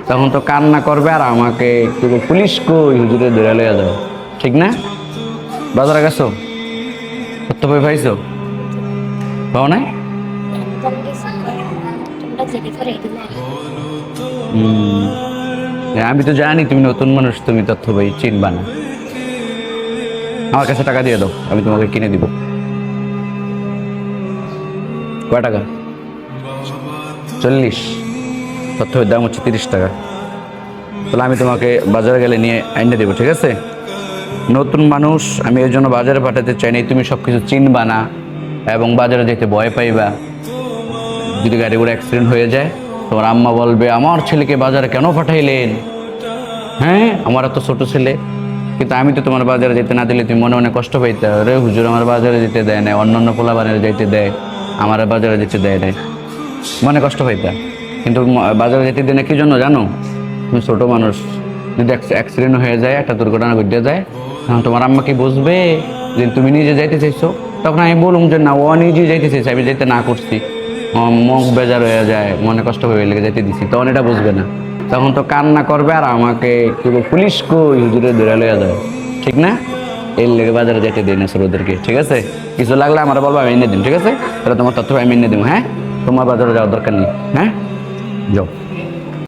তখন তো কান্না করবে আর আমাকে কি পুলিশ কই হুজুরে ধরে লইয়া যাবে, ঠিক না? বাজারে গেছো, সত্য বই পাইছো? পাও নাই? আমি তো জানি তুমি নতুন মানুষ, তুমি তথ্য বই চিনবা না। আমার কাছে টাকা দিয়ে দাও, আমি তোমাকে কিনে দিব। কয় টাকা? 40। তথ্য বইয়ের দাম হচ্ছে 30 টাকা। তাহলে আমি তোমাকে বাজারে গেলে নিয়ে এনে দেবো, ঠিক আছে? নতুন মানুষ, আমি এর জন্য বাজারে পাঠাতে চাই না। তুমি সবকিছু চিনবা না এবং বাজারে যেতে ভয় পাইবা। যদি গাড়ি ঘোড়া অ্যাক্সিডেন্ট হয়ে যায়, তোমার আম্মা বলবে আমার ছেলেকে বাজারে কেন পাঠাইলেন? হ্যাঁ, আমার এত ছোট ছেলে। কিন্তু আমি তো তোমার বাজারে যেতে না দিলে তুমি মনে মনে কষ্ট পাইতে, রে হুজুর আমার বাজারে যেতে দেয় না, অন্যান্য পোলাবানের যেতে দেয়, আমার বাজারে যেতে দেয় না, মনে কষ্ট পাইতা। কিন্তু বাজারে যেতে দেয় না কি জন্য জানো? তুমি ছোট মানুষ, যদি অ্যাক্সিডেন্ট হয়ে যায়, একটা দুর্ঘটনা ঘটে যায়, তখন তোমার আম্মা কি বুঝবে যে তুমি নিজে যাইতে চাইছো? তখন আমি বলুম যে না, ও নিজে যাইতে চাইছে, আমি যাইতে না করছি, মুখ বেজার হয়ে যায়, মনে কষ্ট হয়ে লেগে যাইতে দিছি, তখন এটা বুঝবে না। তখন তো কান্না করবে আর আমাকে কি পুলিশ কই হুজুরে ধরে লইয়া যায়, ঠিক না? এর লেগে বাজারে যেতে দিই না ছোটদেরকে, ঠিক আছে? কিছু লাগলে আমার বলবো, আমি এনে দিন, ঠিক আছে? তাহলে তোমার তথ্য আমি এনে দিব। হ্যাঁ, তোমার বাজারে যাওয়ার দরকার নেই। হ্যাঁ, যাও।